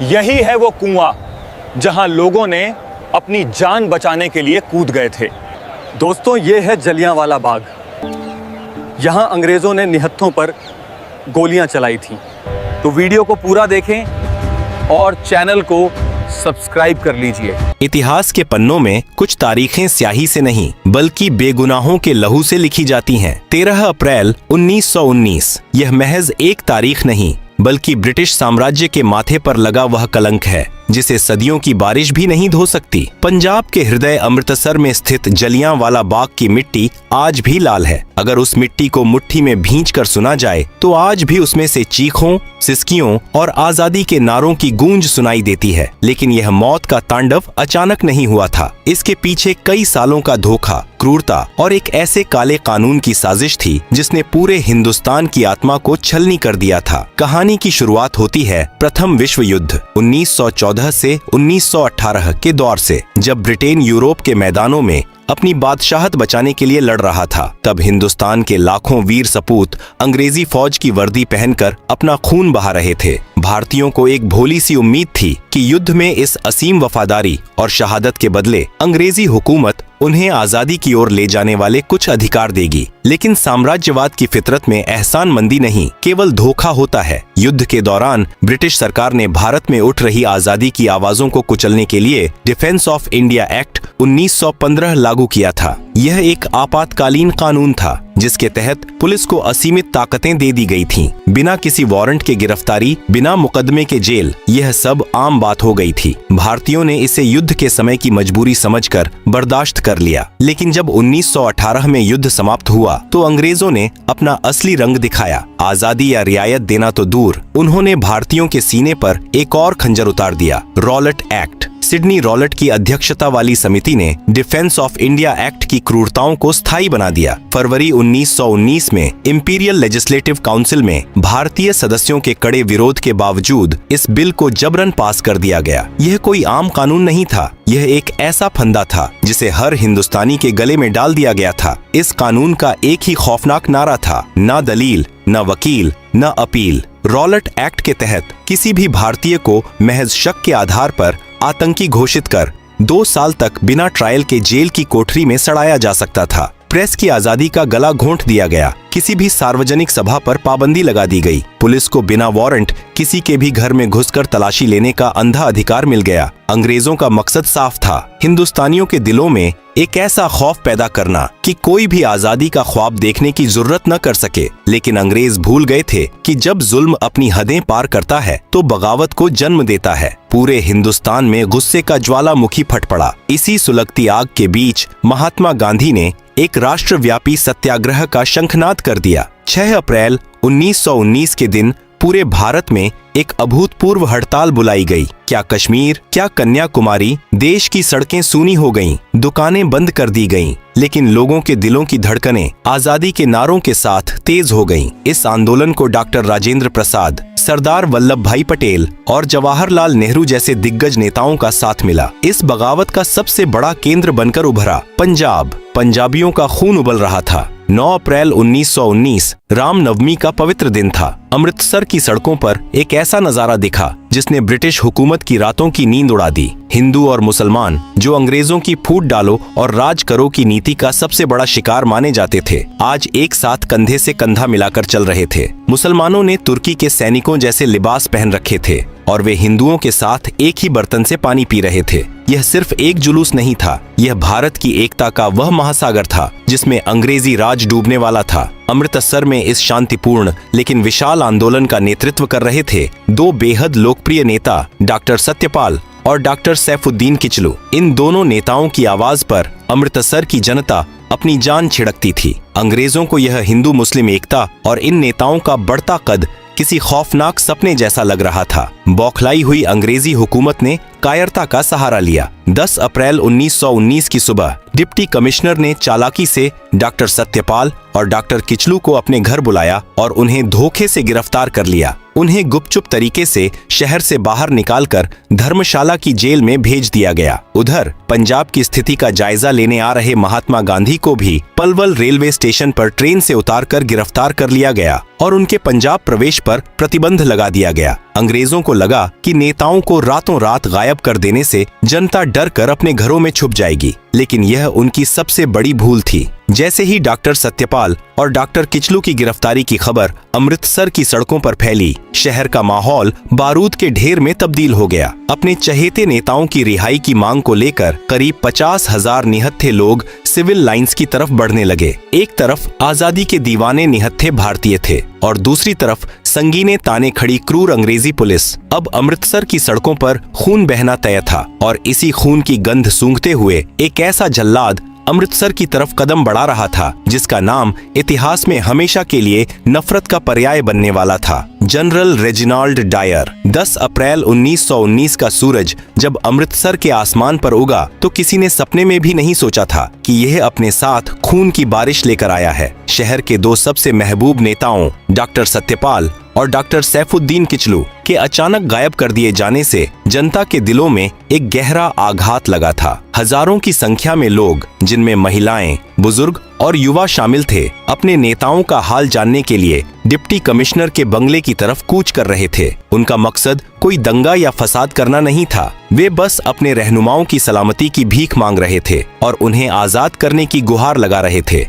यही है वो कुआं जहां लोगों ने अपनी जान बचाने के लिए कूद गए थे। दोस्तों, ये है जलियांवाला बाग। यहाँ अंग्रेज़ों ने निहत्थों पर गोलियां चलाई थीं। तो वीडियो को पूरा देखें और चैनल को सब्सक्राइब कर लीजिए। इतिहास के पन्नों में कुछ तारीखें स्याही से नहीं बल्कि बेगुनाहों के लहू से लिखी जाती हैं। 13 अप्रैल 1919 यह महज एक तारीख नहीं बल्कि ब्रिटिश साम्राज्य के माथे पर लगा वह कलंक है जिसे सदियों की बारिश भी नहीं धो सकती। पंजाब के हृदय अमृतसर में स्थित जलियांवाला बाग की मिट्टी आज भी लाल है। अगर उस मिट्टी को मुट्ठी में भींच कर सुना जाए तो आज भी उसमें से चीखों, सिसकियों और आजादी के नारों की गूंज सुनाई देती है। लेकिन यह मौत का तांडव अचानक नहीं हुआ था। इसके पीछे कई सालों का धोखा, क्रूरता और एक ऐसे काले कानून की साजिश थी जिसने पूरे हिंदुस्तान की आत्मा को छलनी कर दिया था। कहानी की शुरुआत होती है प्रथम विश्व युद्ध 1914 से 1918 के दौर से, जब ब्रिटेन यूरोप के मैदानों में अपनी बादशाहत बचाने के लिए लड़ रहा था। तब हिंदुस्तान के लाखों वीर सपूत अंग्रेजी फौज की वर्दी पहनकर अपना खून बहा रहे थे। भारतीयों को एक भोली सी उम्मीद थी कि युद्ध में इस असीम वफादारी और शहादत के बदले अंग्रेजी हुकूमत उन्हें आजादी की ओर ले जाने वाले कुछ अधिकार देगी। लेकिन साम्राज्यवाद की फितरत में एहसानमंदी नहीं, केवल धोखा होता है। युद्ध के दौरान ब्रिटिश सरकार ने भारत में उठ रही आजादी की आवाजों को कुचलने के लिए डिफेंस ऑफ इंडिया एक्ट 1915 लागू किया था। यह एक आपातकालीन कानून था जिसके तहत पुलिस को असीमित ताकतें दे दी गई थीं। बिना किसी वारंट के गिरफ्तारी, बिना मुकदमे के जेल, यह सब आम बात हो गई थी। भारतीयों ने इसे युद्ध के समय की मजबूरी समझकर बर्दाश्त कर लिया। लेकिन जब 1918 में युद्ध समाप्त हुआ तो अंग्रेजों ने अपना असली रंग दिखाया। आजादी या रियायत देना तो दूर, उन्होंने भारतीयों के सीने पर एक और खंजर उतार दिया, रॉलेट एक्ट। सिडनी रॉलेट की अध्यक्षता वाली समिति ने डिफेंस ऑफ इंडिया एक्ट की क्रूरताओं को स्थायी बना दिया। फरवरी 1919 में इंपीरियल लेजिस्लेटिव काउंसिल में भारतीय सदस्यों के कड़े विरोध के बावजूद इस बिल को जबरन पास कर दिया गया। यह कोई आम कानून नहीं था, यह एक ऐसा फंदा था जिसे हर हिंदुस्तानी के गले में डाल दिया गया था। इस कानून का एक ही खौफनाक नारा था, ना दलील, न वकील, न अपील। रॉलेट एक्ट के तहत किसी भी भारतीय को महज शक के आधार पर आतंकी घोषित कर 2 साल तक बिना ट्रायल के जेल की कोठरी में सड़ाया जा सकता था। प्रेस की आजादी का गला घोंट दिया गया। किसी भी सार्वजनिक सभा पर पाबंदी लगा दी गई। पुलिस को बिना वारंट किसी के भी घर में घुसकर तलाशी लेने का अंधा अधिकार मिल गया। अंग्रेजों का मकसद साफ था, हिंदुस्तानियों के दिलों में एक ऐसा खौफ पैदा करना कि कोई भी आजादी का ख्वाब देखने की जरूरत न कर सके। लेकिन अंग्रेज भूल गए थे कि जब जुल्म अपनी हदें पार करता है तो बगावत को जन्म देता है। पूरे हिंदुस्तान में गुस्से का ज्वालामुखी फट पड़ा। इसी सुलगती आग के बीच महात्मा गांधी ने एक राष्ट्रव्यापी सत्याग्रह का शंखनाद कर दिया। 6 अप्रैल 1919 के दिन पूरे भारत में एक अभूतपूर्व हड़ताल बुलाई गई। क्या कश्मीर, क्या कन्याकुमारी, देश की सड़कें सूनी हो गईं, दुकानें बंद कर दी गईं, लेकिन लोगों के दिलों की धड़कनें आजादी के नारों के साथ तेज हो गईं। इस आंदोलन को डॉक्टर राजेंद्र प्रसाद, सरदार वल्लभ भाई पटेल और जवाहरलाल नेहरू जैसे दिग्गज नेताओं का साथ मिला। इस बगावत का सबसे बड़ा केंद्र बनकर उभरा पंजाब। पंजाबियों का खून उबल रहा था। 9 अप्रैल 1919 रामनवमी का पवित्र दिन था। अमृतसर की सड़कों पर एक ऐसा नजारा दिखा जिसने ब्रिटिश हुकूमत की रातों की नींद उड़ा दी। हिंदू और मुसलमान, जो अंग्रेजों की फूट डालो और राज करो की नीति का सबसे बड़ा शिकार माने जाते थे, आज एक साथ कंधे से कंधा मिलाकर चल रहे थे। मुसलमानों ने तुर्की के सैनिकों जैसे लिबास पहन रखे थे और वे हिंदुओं के साथ एक ही बर्तन से पानी पी रहे थे। यह सिर्फ एक जुलूस नहीं था, यह भारत की एकता का वह महासागर था जिसमें अंग्रेजी राज डूबने वाला था। अमृतसर में इस शांतिपूर्ण लेकिन विशाल आंदोलन का नेतृत्व कर रहे थे 2 बेहद लोकप्रिय नेता, डॉक्टर सत्यपाल और डॉक्टर सैफुद्दीन किचलू। इन दोनों नेताओं की आवाज पर अमृतसर की जनता अपनी जान छिड़कती थी। अंग्रेजों को यह हिंदू मुस्लिम एकता और इन नेताओं का बढ़ता कद किसी खौफनाक सपने जैसा लग रहा था। बौखलाई हुई अंग्रेजी हुकूमत ने कायरता का सहारा लिया। 10 अप्रैल 1919 की सुबह डिप्टी कमिश्नर ने चालाकी से डॉक्टर सत्यपाल और डॉक्टर किचलू को अपने घर बुलाया और उन्हें धोखे से गिरफ्तार कर लिया। उन्हें गुपचुप तरीके से शहर से बाहर निकालकर धर्मशाला की जेल में भेज दिया गया। उधर पंजाब की स्थिति का जायजा लेने आ रहे महात्मा गांधी को भी पलवल रेलवे स्टेशन पर ट्रेन से उतारकर गिरफ्तार कर लिया गया और उनके पंजाब प्रवेश पर प्रतिबंध लगा दिया गया। अंग्रेजों को लगा कि नेताओं को रातों रात गायब कर देने से जनता डर कर अपने घरों में छुप जाएगी, लेकिन यह उनकी सबसे बड़ी भूल थी। जैसे ही डॉक्टर सत्यपाल और डॉक्टर किचलू की गिरफ्तारी की खबर अमृतसर की सड़कों पर फैली, शहर का माहौल बारूद के ढेर में तब्दील हो गया। अपने चहेते नेताओं की रिहाई की मांग को लेकर करीब 50,000 निहत्थे लोग सिविल लाइंस की तरफ बढ़ने लगे। एक तरफ आजादी के दीवाने निहत्थे भारतीय थे और दूसरी तरफ संगीने ताने खड़ी क्रूर अंग्रेजी पुलिस। अब अमृतसर की सड़कों पर खून बहना तय था और इसी खून की गंध सूंघते हुए एक ऐसा जल्लाद अमृतसर की तरफ कदम बढ़ा रहा था जिसका नाम इतिहास में हमेशा के लिए नफरत का पर्याय बनने वाला था, जनरल रेजिनाल्ड डायर। 10 अप्रैल 1919 का सूरज जब अमृतसर के आसमान पर उगा तो किसी ने सपने में भी नहीं सोचा था कि यह अपने साथ खून की बारिश लेकर आया है। शहर के दो सबसे महबूब नेताओं डॉक्टर सत्यपाल और डॉक्टर सैफुद्दीन किचलू के अचानक गायब कर दिए जाने से जनता के दिलों में एक गहरा आघात लगा था। हजारों की संख्या में लोग, जिनमें महिलाएं, बुजुर्ग और युवा शामिल थे, अपने नेताओं का हाल जानने के लिए डिप्टी कमिश्नर के बंगले की तरफ कूच कर रहे थे। उनका मकसद कोई दंगा या फसाद करना नहीं था, वे बस अपने रहनुमाओं की सलामती की भीख मांग रहे थे और उन्हें आजाद करने की गुहार लगा रहे थे।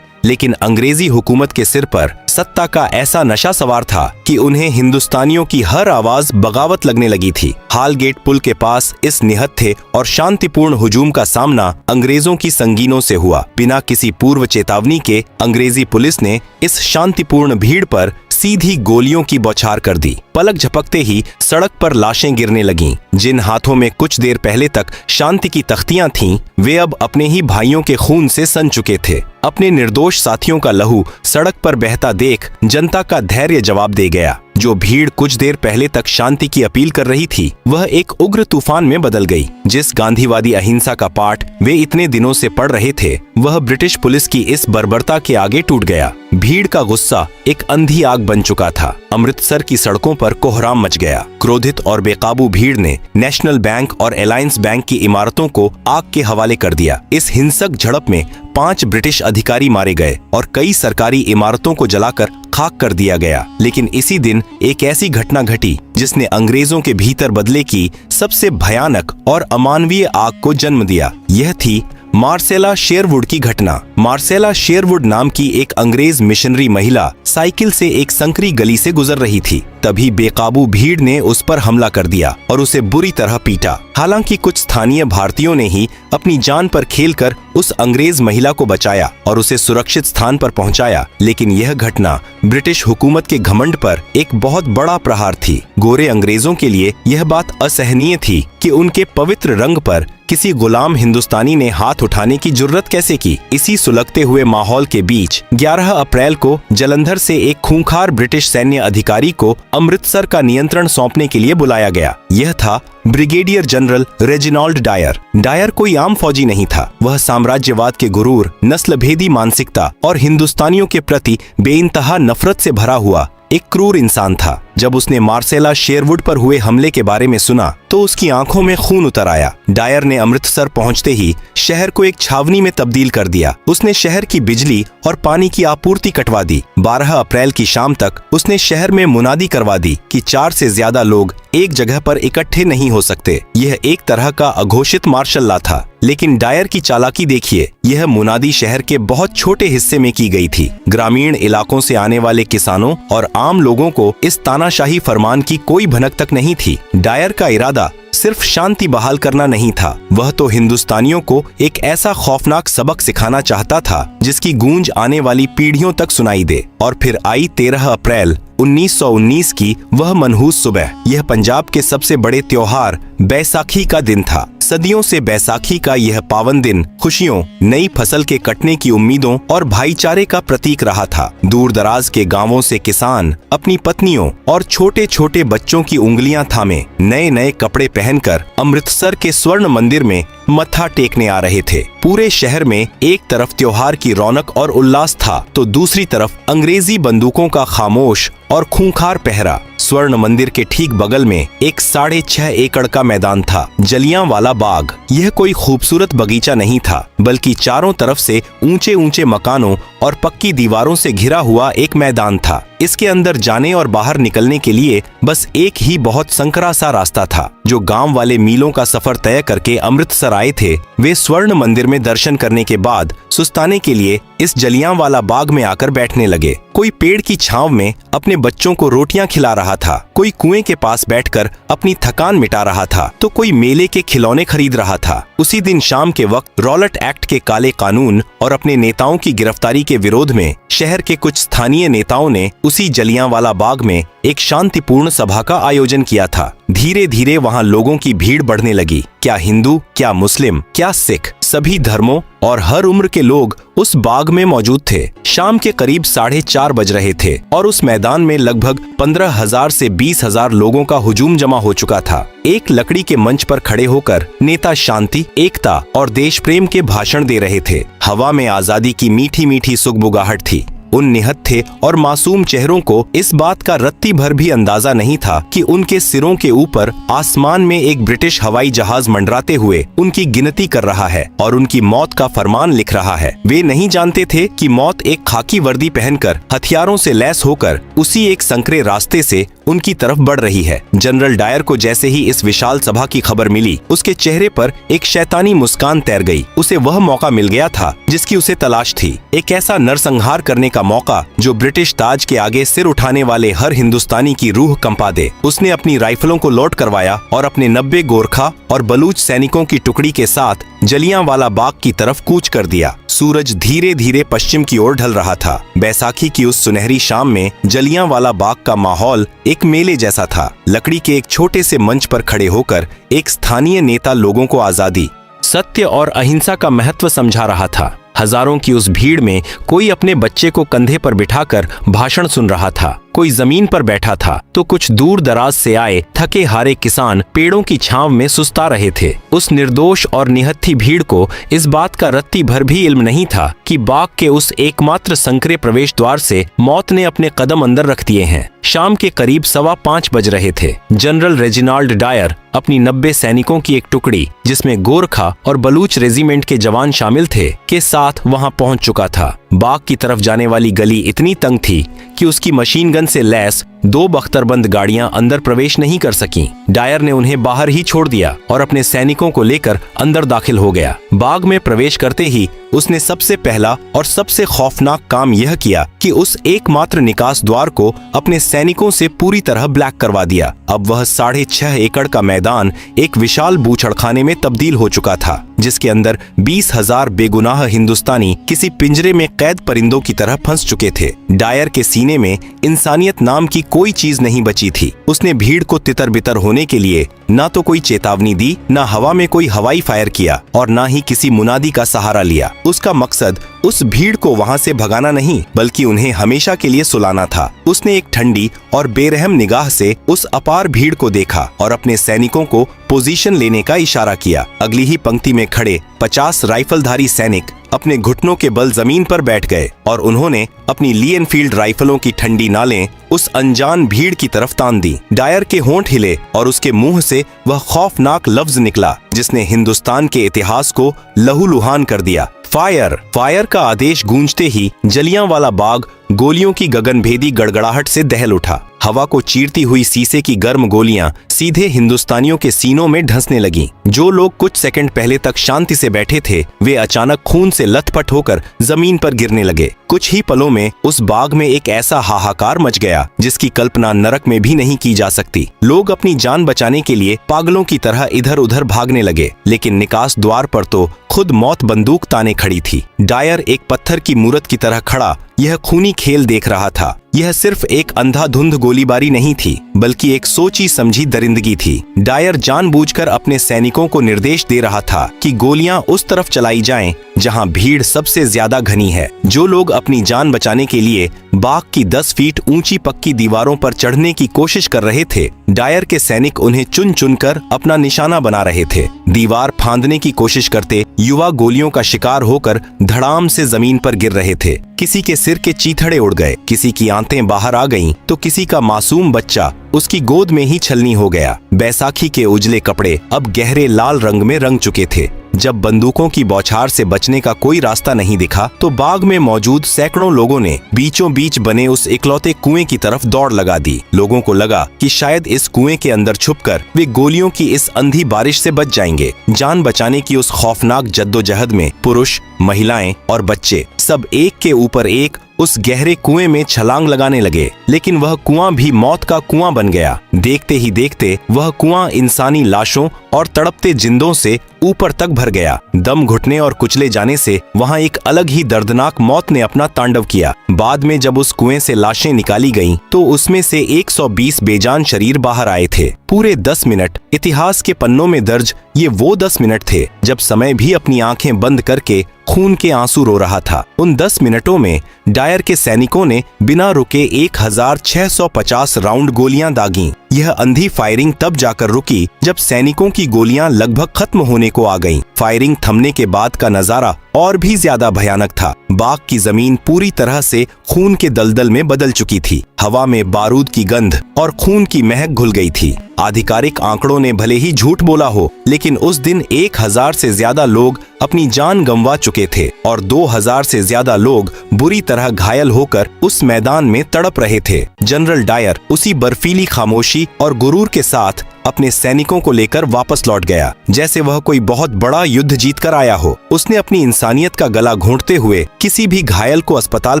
लेकिन अंग्रेजी हुकूमत के सिर पर सत्ता का ऐसा नशा सवार था कि उन्हें हिंदुस्तानियों की हर आवाज बगावत लगने लगी थी। हालगेट पुल के पास इस निहत्थे और शांतिपूर्ण हुजूम का सामना अंग्रेजों की संगीनों से हुआ। बिना किसी पूर्व चेतावनी के अंग्रेजी पुलिस ने इस शांतिपूर्ण भीड़ पर सीधी गोलियों की बौछार कर दी। पलक झपकते ही सड़क पर लाशें गिरने लगीं। जिन हाथों में कुछ देर पहले तक शांति की तख्तियां थीं, वे अब अपने ही भाइयों के खून से सन चुके थे। अपने निर्दोष साथियों का लहू सड़क पर बहता देख जनता का धैर्य जवाब दे गया। जो भीड़ कुछ देर पहले तक शांति की अपील कर रही थी, वह एक उग्र तूफान में बदल गई। जिस गांधीवादी अहिंसा का पाठ वे इतने दिनों से पढ़ रहे थे, वह ब्रिटिश पुलिस की इस बर्बरता के आगे टूट गया। भीड़ का गुस्सा एक अंधी आग बन चुका था। अमृतसर की सड़कों पर कोहराम मच गया। क्रोधित और बेकाबू भीड़ ने नेशनल बैंक और अलायंस बैंक की इमारतों को आग के हवाले कर दिया। इस हिंसक झड़प में 5 ब्रिटिश अधिकारी मारे गए और कई सरकारी इमारतों को जलाकर खाक कर दिया गया। लेकिन इसी दिन एक ऐसी घटना घटी जिसने अंग्रेजों के भीतर बदले की सबसे भयानक और अमानवीय आग को जन्म दिया। यह थी मार्सेला शेरवुड की घटना। मार्सेला शेरवुड नाम की एक अंग्रेज मिशनरी महिला साइकिल से एक संकरी गली से गुजर रही थी। तभी बेकाबू भीड़ ने उस पर हमला कर दिया और उसे बुरी तरह पीटा। हालांकि कुछ स्थानीय भारतीयों ने ही अपनी जान पर खेलकर उस अंग्रेज महिला को बचाया और उसे सुरक्षित स्थान पर पहुंचाया, लेकिन यह घटना ब्रिटिश हुकूमत के घमंड पर एक बहुत बड़ा प्रहार थी। गोरे अंग्रेजों के लिए यह बात असहनीय थी कि उनके पवित्र रंग पर किसी गुलाम हिंदुस्तानी ने हाथ उठाने की जुर्रत कैसे की। इसी सुलगते हुए माहौल के बीच 11 अप्रैल को जालंधर से एक खूंखार ब्रिटिश सैन्य अधिकारी को अमृतसर का नियंत्रण सौंपने के लिए बुलाया गया। यह था brigadier general Reginald Dyer. Dyer कोई आम फौजी नहीं था। वह साम्राज्यवाद के गुरूर, नस्लभेदी मानसिकता और हिंदुस्तानियों के प्रति बेइंतहा नफरत से भरा हुआ एक क्रूर इंसान था। जब उसने मार्सेला शेरवुड पर हुए हमले के बारे में सुना तो उसकी आंखों में खून उतर आया। डायर ने अमृतसर पहुंचते ही शहर को एक छावनी में तब्दील कर दिया। उसने शहर की बिजली और पानी की आपूर्ति कटवा दी। 12 अप्रैल की शाम तक उसने शहर में मुनादी करवा दी कि 4 से ज्यादा लोग एक जगह पर इकट्ठे नहीं हो सकते। यह एक तरह का अघोषित मार्शल लॉ था। लेकिन डायर की चालाकी देखिए, यह मुनादी शहर के बहुत छोटे हिस्से में की गई थी। ग्रामीण इलाकों से आने वाले किसानों और आम लोगों को इस तानाशाही फरमान की कोई भनक तक नहीं थी। डायर का इरादा सिर्फ शांति बहाल करना नहीं था, वह तो हिंदुस्तानियों को एक ऐसा खौफनाक सबक सिखाना चाहता था जिसकी गूंज आने वाली पीढ़ियों तक सुनाई दे। और फिर आई 13 अप्रैल 1919 की वह मनहूस सुबह। यह पंजाब के सबसे बड़े त्योहार बैसाखी का दिन था। सदियों से बैसाखी का यह पावन दिन खुशियों, नई फसल के कटने की उम्मीदों और भाईचारे का प्रतीक रहा था। दूर दराज के गांवों से किसान अपनी पत्नियों और छोटे छोटे बच्चों की उंगलियां थामे नए नए कपड़े पहनकर अमृतसर के स्वर्ण मंदिर में मत्था टेकने आ रहे थे। पूरे शहर में एक तरफ त्योहार की रौनक और उल्लास था तो दूसरी तरफ अंग्रेजी बंदूकों का खामोश और खूंखार पहरा। स्वर्ण मंदिर के ठीक बगल में एक 6.5 एकड़ का मैदान था, जलियांवाला बाग। यह कोई खूबसूरत बगीचा नहीं था, बल्कि चारों तरफ से ऊंचे ऊंचे मकानों और पक्की दीवारों से घिरा हुआ एक मैदान था। इसके अंदर जाने और बाहर निकलने के लिए बस एक ही बहुत संकरा सा रास्ता था। जो गांव वाले मीलों का सफर तय करके अमृतसर आए थे, वे स्वर्ण मंदिर में दर्शन करने के बाद सुस्ताने के लिए इस जलियांवाला बाग में आकर बैठने लगे। कोई पेड़ की छांव में अपने बच्चों को रोटियां खिला रहा था, कोई कुएं के पास बैठकर अपनी थकान मिटा रहा था, तो कोई मेले के खिलौने खरीद रहा था। उसी दिन शाम के वक्त रॉलेट एक्ट के काले कानून और अपने नेताओं की गिरफ्तारी के विरोध में शहर के कुछ स्थानीय नेताओं ने उसी जलियांवाला बाग में एक शांतिपूर्ण सभा का आयोजन किया था। धीरे धीरे वहां लोगों की भीड़ बढ़ने लगी। क्या हिंदू, क्या मुस्लिम, क्या सिख, सभी धर्मों और हर उम्र के लोग उस बाग में मौजूद थे। शाम के करीब 4:30 बज रहे थे और उस मैदान में लगभग 15,000 से 20,000 लोगों का हुजूम जमा हो चुका था। एक लकड़ी के मंच पर खड़े होकर नेता शांति, एकता और देश प्रेम के भाषण दे रहे थे। हवा में आजादी की मीठी मीठी सुगबुगाहट थी। उन निहत्थे और मासूम चेहरों को इस बात का रत्ती भर भी अंदाजा नहीं था कि उनके सिरों के ऊपर आसमान में एक ब्रिटिश हवाई जहाज मंडराते हुए उनकी गिनती कर रहा है और उनकी मौत का फरमान लिख रहा है। वे नहीं जानते थे कि मौत एक खाकी वर्दी पहनकर हथियारों से लैस होकर उसी एक संकरे रास्ते से उनकी तरफ बढ़ रही है। जनरल डायर को जैसे ही इस विशाल सभा की खबर मिली, उसके चेहरे पर एक शैतानी मुस्कान तैर गई। उसे वह मौका मिल गया था जिसकी उसे तलाश थी, एक ऐसा नरसंहार करने का मौका जो ब्रिटिश ताज के आगे सिर उठाने वाले हर हिंदुस्तानी की रूह कंपा दे। उसने अपनी राइफलों को लोड करवाया और अपने 90 गोरखा और बलूच सैनिकों की टुकड़ी के साथ जलियांवाला बाग की तरफ कूच कर दिया। सूरज धीरे धीरे पश्चिम की ओर ढल रहा था। बैसाखी की उस सुनहरी शाम में जलियांवाला बाग का माहौल एक मेले जैसा था। लकड़ी के एक छोटे से मंच पर खड़े होकर एक स्थानीय नेता लोगों को आजादी, सत्य और अहिंसा का महत्व समझा रहा था। हजारों की उस भीड़ में कोई अपने बच्चे को कंधे पर बिठाकर भाषण सुन रहा था, कोई जमीन पर बैठा था, तो कुछ दूर दराज से आए थके हारे किसान पेड़ों की छांव में सुस्ता रहे थे। उस निर्दोष और निहत्थी भीड़ को इस बात का रत्ती भर भी इल्म नहीं था कि बाग के उस एकमात्र संकरे प्रवेश द्वार से मौत ने अपने कदम अंदर रख दिए हैं। शाम के करीब 5:15 बज रहे थे। जनरल रेजिनाल्ड डायर अपनी 90 सैनिकों की एक टुकड़ी, जिसमें गोरखा और बलूच रेजिमेंट के जवान शामिल थे, के साथ वहां पहुंच चुका था। बाग की तरफ जाने वाली गली इतनी तंग थी कि उसकी मशीन गन से लैस 2 बख्तरबंद गाड़ियां अंदर प्रवेश नहीं कर सकीं। डायर ने उन्हें बाहर ही छोड़ दिया और अपने सैनिकों को लेकर अंदर दाखिल हो गया। बाग में प्रवेश करते ही उसने सबसे पहला और सबसे खौफनाक काम यह किया कि उस एकमात्र निकास द्वार को अपने सैनिकों से पूरी तरह ब्लैक करवा दिया। अब वह 6.5 एकड़ का मैदान एक विशाल बूचड़खाने में तब्दील हो चुका था, जिसके अंदर 20,000 बेगुनाह हिंदुस्तानी किसी पिंजरे में कैद परिंदों की तरह फंस चुके थे। डायर के सीने में इंसानियत नाम की कोई चीज नहीं बची थी। उसने भीड़ को तितर बितर होने के लिए ना तो कोई चेतावनी दी, ना हवा में कोई हवाई फायर किया और ना ही किसी मुनादी का सहारा लिया। उसका मकसद उस भीड़ को वहां से भगाना नहीं, बल्कि उन्हें हमेशा के लिए सुलाना था। उसने एक ठंडी और बेरहम निगाह से उस अपार भीड़ को देखा और अपने सैनिकों को पोजीशन लेने का इशारा किया। अगली ही पंक्ति में खड़े 50 राइफलधारी सैनिक अपने घुटनों के बल जमीन पर बैठ गए और उन्होंने अपनी ली एनफील्ड राइफलों की ठंडी नालें उस अनजान भीड़ की तरफ तान दी। डायर के होंठ हिले और उसके मुंह से वह खौफनाक लफ्ज निकला जिसने हिंदुस्तान के इतिहास को लहूलुहान कर दिया। फायर! फायर का आदेश गूंजते ही जलियांवाला बाग गोलियों की गगनभेदी गड़गड़ाहट से दहल उठा। हवा को चीरती हुई शीशे की गर्म गोलियां सीधे हिंदुस्तानियों के सीनों में ढंसने लगीं। जो लोग कुछ सेकंड पहले तक शांति से बैठे थे, वे अचानक खून से लथपथ होकर जमीन पर गिरने लगे। कुछ ही पलों में उस बाग में एक ऐसा हाहाकार मच गया जिसकी कल्पना नरक में भी नहीं की जा सकती। लोग अपनी जान बचाने के लिए पागलों की तरह इधर उधर भागने लगे, लेकिन निकास द्वार पर तो खुद मौत बंदूक ताने खड़ी थी। डायर एक पत्थर की मूरत की तरह खड़ा यह खूनी खेल देख रहा था। यह सिर्फ एक अंधाधुंध गोलीबारी नहीं थी, बल्कि एक सोची समझी दरिंदगी थी। डायर जानबूझकर अपने सैनिकों को निर्देश दे रहा था कि गोलियां उस तरफ चलाई जाएं जहां भीड़ सबसे ज्यादा घनी है। जो लोग अपनी जान बचाने के लिए बाग की 10 फीट ऊंची पक्की दीवारों पर चढ़ने की कोशिश कर रहे थे, डायर के सैनिक उन्हें चुन चुनकर अपना निशाना बना रहे थे। दीवार फांदने की कोशिश करते युवा गोलियों का शिकार होकर धड़ाम से जमीन पर गिर रहे थे। किसी के सिर के चीथड़े उड़ गए, किसी की आंतें बाहर आ गईं, तो किसी का मासूम बच्चा उसकी गोद में ही छलनी हो गया। बैसाखी के उजले कपड़े अब गहरे लाल रंग में रंग चुके थे। जब बंदूकों की बौछार से बचने का कोई रास्ता नहीं दिखा तो बाग में मौजूद सैकड़ों लोगों ने बीचों बीच बने उस इकलौते कुएं की तरफ दौड़ लगा दी। लोगों को लगा कि शायद इस कुएं के अंदर छुपकर वे गोलियों की इस अंधी बारिश से बच जाएंगे। जान बचाने की उस खौफनाक जद्दोजहद में पुरुष, महिलाएं और बच्चे सब एक के ऊपर एक उस गहरे कुएं में छलांग लगाने लगे, लेकिन वह कुआं भी मौत का कुआं बन गया। देखते ही देखते वह कुआं इंसानी लाशों और तड़पते जिंदों से ऊपर तक भर गया। दम घुटने और कुचले जाने से वहां एक अलग ही दर्दनाक मौत ने अपना तांडव किया। बाद में जब उस कुएं से लाशें निकाली गईं, तो उसमें से 120 बेजान शरीर बाहर आए थे। पूरे 10 मिनट इतिहास के पन्नों में दर्ज ये वो 10 मिनट थे जब समय भी अपनी आंखें बंद करके खून के आंसू रो रहा था। उन 10 मिनटों में डायर के सैनिकों ने बिना रुके 1650 राउंड गोलियां दागीं। यह अंधी फायरिंग तब जाकर रुकी जब सैनिकों की गोलियां लगभग खत्म होने को आ गईं। फायरिंग थमने के बाद का नजारा और भी ज्यादा भयानक था। बाग की जमीन पूरी तरह से खून के दलदल में बदल चुकी थी। हवा में बारूद की गंध और खून की महक घुल गई थी। आधिकारिक आंकड़ों ने भले ही झूठ बोला हो, लेकिन उस दिन 1000 से ज्यादा लोग अपनी जान गंवा चुके थे और 2000 से ज्यादा लोग बुरी तरह घायल होकर उस मैदान में तड़प रहे थे। जनरल डायर उसी बर्फीली खामोशी और गुरूर के साथ अपने सैनिकों को लेकर वापस लौट गया, जैसे वह कोई बहुत बड़ा युद्ध जीत कर आया हो। उसने अपनी इंसानियत का गला घोंटते हुए किसी भी घायल को अस्पताल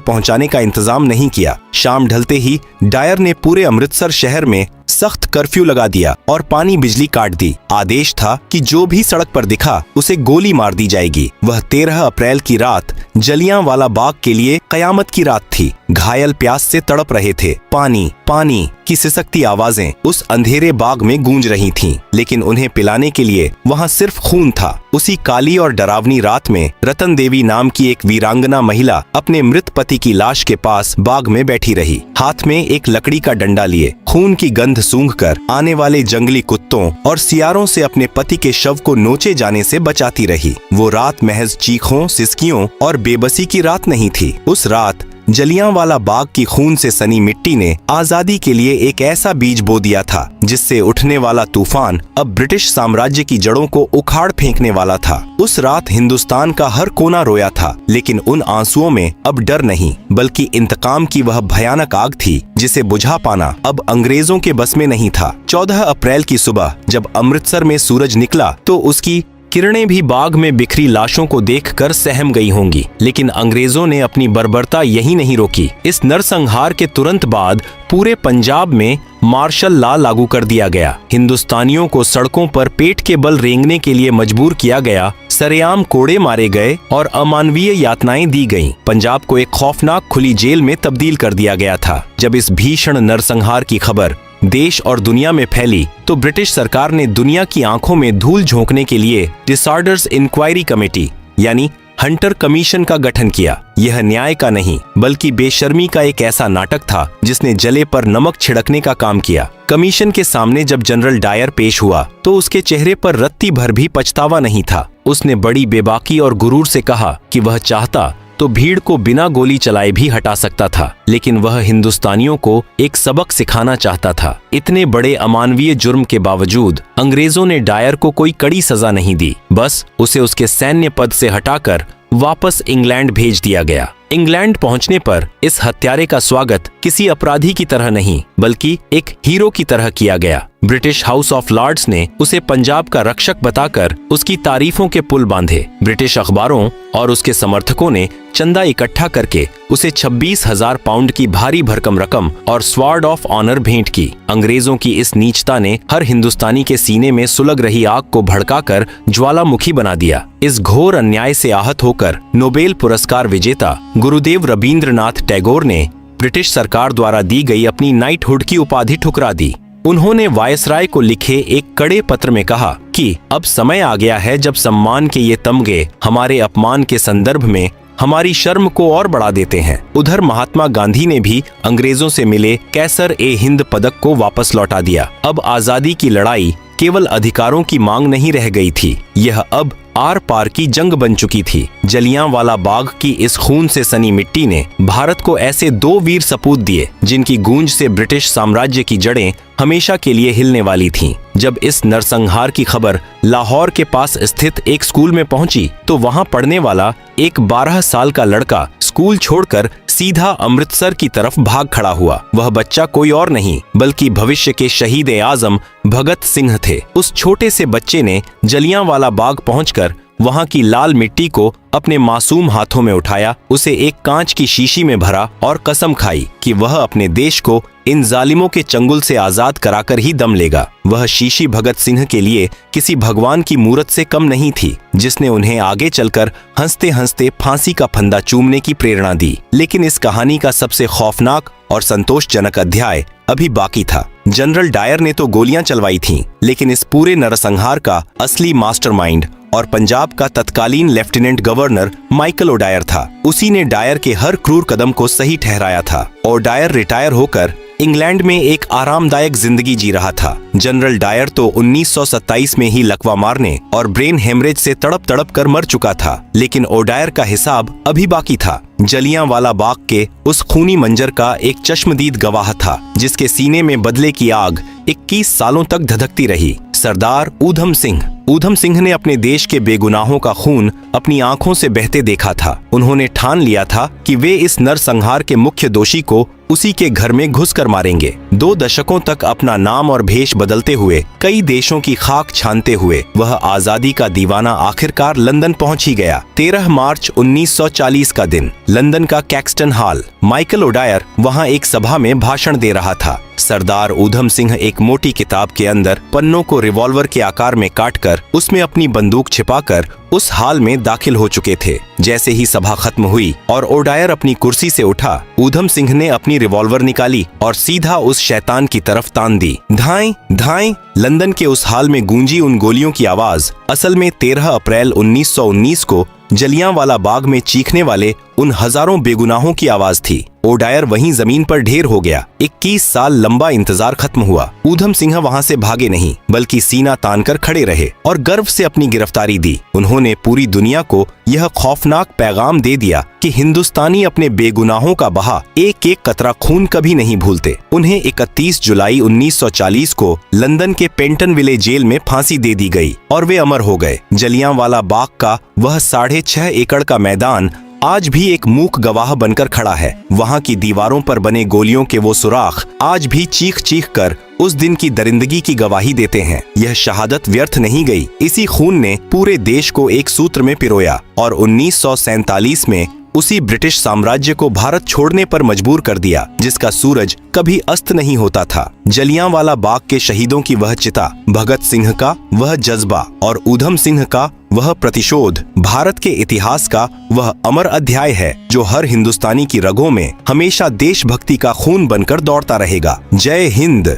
पहुंचाने का इंतजाम नहीं किया। शाम ढलते ही डायर ने पूरे अमृतसर शहर में सख्त कर्फ्यू लगा दिया और पानी बिजली काट दी। आदेश था कि जो भी सड़क पर दिखा उसे गोली मार दी जाएगी। वह 13 अप्रैल की रात जलियांवाला बाग के लिए कयामत की रात थी। घायल प्यास से तड़प रहे थे। पानी पानी की सिसकती आवाजें उस अंधेरे बाग में गूंज रही थीं, लेकिन उन्हें पिलाने के लिए वहां सिर्फ खून था। उसी काली और डरावनी रात में रतन देवी नाम की एक वीरांगना महिला अपने मृत पति की लाश के पास बाग में बैठी रही, हाथ में एक लकड़ी का डंडा लिए, खून की गंध सूंघकर आने वाले जंगली कुत्तों और सियारों से अपने पति के शव को नोचे जाने से बचाती रही। वो रात महज चीखों, सिसकियों और बेबसी की रात नहीं थी। उस रात जलियांवाला बाग की खून से सनी मिट्टी ने आजादी के लिए एक ऐसा बीज बो दिया था जिससे उठने वाला तूफान अब ब्रिटिश साम्राज्य की जड़ों को उखाड़ फेंकने वाला था। उस रात हिंदुस्तान का हर कोना रोया था, लेकिन उन आंसुओं में अब डर नहीं, बल्कि इंतकाम की वह भयानक आग थी जिसे बुझा पाना अब अंग्रेजों के बस में नहीं था। 14 अप्रैल की सुबह जब अमृतसर में सूरज निकला तो उसकी किरणें भी बाग में बिखरी लाशों को देखकर सहम गई होंगी, लेकिन अंग्रेजों ने अपनी बर्बरता यही नहीं रोकी। इस नरसंहार के तुरंत बाद पूरे पंजाब में मार्शल लॉ लागू कर दिया गया। हिंदुस्तानियों को सड़कों पर पेट के बल रेंगने के लिए मजबूर किया गया। सरेआम कोड़े मारे गए और अमानवीय यातनाएं दी गईं। पंजाब को एक खौफनाक खुली जेल में तब्दील कर दिया गया था। जब इस भीषण नरसंहार की खबर देश और दुनिया में फैली तो ब्रिटिश सरकार ने दुनिया की आंखों में धूल झोंकने के लिए डिसऑर्डर्स इंक्वायरी कमेटी यानी हंटर कमीशन का गठन किया। यह न्याय का नहीं बल्कि बेशर्मी का एक ऐसा नाटक था जिसने जले पर नमक छिड़कने का काम किया। कमीशन के सामने जब जनरल डायर पेश हुआ तो उसके चेहरे पर रत्ती भर भी पछतावा नहीं था। उसने बड़ी बेबाकी और गुरूर से कहा कि वह चाहता तो भीड़ को बिना गोली चलाए भी हटा सकता था, लेकिन वह हिंदुस्तानियों को एक सबक सिखाना चाहता था। इतने बड़े अमानवीय जुर्म के बावजूद अंग्रेजों ने डायर को कोई कड़ी सजा नहीं दी, बस उसे उसके सैन्य पद से हटाकर वापस इंग्लैंड भेज दिया गया। इंग्लैंड पहुंचने पर इस हत्यारे का स्वागत किसी अपराधी की तरह नहीं बल्कि एक हीरो की तरह किया गया। ब्रिटिश हाउस ऑफ लॉर्ड्स ने उसे पंजाब का रक्षक बताकर उसकी तारीफों के पुल बांधे। ब्रिटिश अखबारों और उसके समर्थकों ने चंदा इकट्ठा करके उसे 26,000 पाउंड की भारी भरकम रकम और स्वॉर्ड ऑफ ऑनर भेंट की। अंग्रेजों की इस नीचता ने हर हिंदुस्तानी के सीने में सुलग रही आग को भड़काकर ज्वालामुखी बना दिया। इस घोर अन्याय से आहत होकर नोबेल पुरस्कार विजेता गुरुदेव रवींद्रनाथ टैगोर ने ब्रिटिश सरकार द्वारा दी गई अपनी नाइटहुड की उपाधि ठुकरा दी। उन्होंने वायसराय को लिखे एक कड़े पत्र में कहा कि अब समय आ गया है जब सम्मान के ये तमगे हमारे अपमान के संदर्भ में हमारी शर्म को और बढ़ा देते हैं। उधर महात्मा गांधी ने भी अंग्रेजों से मिले कैसर ए हिंद पदक को वापस लौटा दिया। अब आजादी की लड़ाई केवल अधिकारों की मांग नहीं रह गई थी, यह अब आर पार की जंग बन चुकी थी। जलियांवाला बाग की इस खून से सनी मिट्टी ने भारत को ऐसे दो वीर सपूत दिए जिनकी गूंज से ब्रिटिश साम्राज्य की जड़ें हमेशा के लिए हिलने वाली थीं। जब इस नरसंहार की खबर लाहौर के पास स्थित एक स्कूल में पहुंची तो वहां पढ़ने वाला एक 12 साल का लड़का स्कूल छोड़कर सीधा अमृतसर की तरफ भाग खड़ा हुआ। वह बच्चा कोई और नहीं बल्कि भविष्य के शहीद ए आजम भगत सिंह थे। उस छोटे से बच्चे ने जलियांवाला बाग पहुंचकर वहां की लाल मिट्टी को अपने मासूम हाथों में उठाया, उसे एक कांच की शीशी में भरा और कसम खाई कि वह अपने देश को इन जालिमों के चंगुल से आजाद कराकर ही दम लेगा। वह शीशी भगत सिंह के लिए किसी भगवान की मूरत से कम नहीं थी, जिसने उन्हें आगे चलकर हंसते हंसते फांसी का फंदा चूमने की प्रेरणा दी। लेकिन इस कहानी का सबसे खौफनाक और संतोषजनक अध्याय अभी बाकी था। जनरल डायर ने तो गोलियां चलवाई थीं, लेकिन इस पूरे नरसंहार का असली मास्टरमाइंड और पंजाब का तत्कालीन लेफ्टिनेंट गवर्नर माइकल ओडायर था। उसी ने डायर के हर क्रूर कदम को सही ठहराया था। ओडायर रिटायर होकर इंग्लैंड में एक आरामदायक जिंदगी जी रहा था। जनरल डायर तो 1927 में ही लकवा मारने और ब्रेन हेमरेज से तड़प तड़प कर मर चुका था, लेकिन ओडायर का हिसाब अभी बाकी था। जलियांवाला बाग के उस खूनी मंजर का एक चश्मदीद गवाह था, जिसके सीने में बदले की आग 21 सालों तक धधकती रही। सरदार ऊधम सिंह। ऊधम सिंह ने अपने देश के बेगुनाहों का खून अपनी आंखों से बहते देखा था। उन्होंने ठान लिया था कि वे इस नरसंहार के मुख्य दोषी को उसी के घर में घुसकर मारेंगे। 2 दशकों तक अपना नाम और भेष बदलते हुए, कई देशों की खाक छानते हुए वह आजादी का दीवाना आखिरकार लंदन पहुंच ही गया। 13 मार्च 1940 का दिन, लंदन का कैक्सटन हॉल। माइकल ओडायर वहां एक सभा में भाषण दे रहा था। सरदार ऊधम सिंह एक मोटी किताब के अंदर पन्नों को रिवॉल्वर के आकार में काटकर उसमें अपनी बंदूक छिपाकर उस हाल में दाखिल हो चुके थे। जैसे ही सभा खत्म हुई और ओडायर अपनी कुर्सी से उठा, ऊधम सिंह ने अपनी रिवॉल्वर निकाली और सीधा उस शैतान की तरफ तान दी। धाएं धाएं। लंदन के उस हाल में गूंजी उन गोलियों की आवाज असल में 13 अप्रैल 1919 को जलियांवाला बाग में चीखने वाले उन हजारों बेगुनाहों की आवाज थी। ओडायर वहीं जमीन पर ढेर हो गया। 21 साल लंबा इंतजार खत्म हुआ। ऊधम सिंह वहां से भागे नहीं, बल्कि सीना तानकर खड़े रहे और गर्व से अपनी गिरफ्तारी दी। उन्होंने पूरी दुनिया को यह खौफनाक पैगाम दे दिया कि हिंदुस्तानी अपने बेगुनाहों का बहा एक एक कतरा खून कभी नहीं भूलते। उन्हें 31 जुलाई 1940 को लंदन के पेंटनविले जेल में फांसी दे दी गई और वे अमर हो गए। जलियांवाला बाग का वह 6.5 एकड़ का मैदान आज भी एक मूक गवाह बनकर खड़ा है। वहां की दीवारों पर बने गोलियों के वो सुराख आज भी चीख चीख कर उस दिन की दरिंदगी की गवाही देते हैं। यह शहादत व्यर्थ नहीं गई। इसी खून ने पूरे देश को एक सूत्र में पिरोया और 1947 में उसी ब्रिटिश साम्राज्य को भारत छोड़ने पर मजबूर कर दिया, जिसका सूरज कभी अस्त नहीं होता था। जलियांवाला बाग के शहीदों की वह चिता, भगत सिंह का वह जज्बा और ऊधम सिंह का वह प्रतिशोध भारत के इतिहास का वह अमर अध्याय है, जो हर हिंदुस्तानी की रगों में हमेशा देशभक्ति का खून बनकर दौड़ता रहेगा। जय हिंद।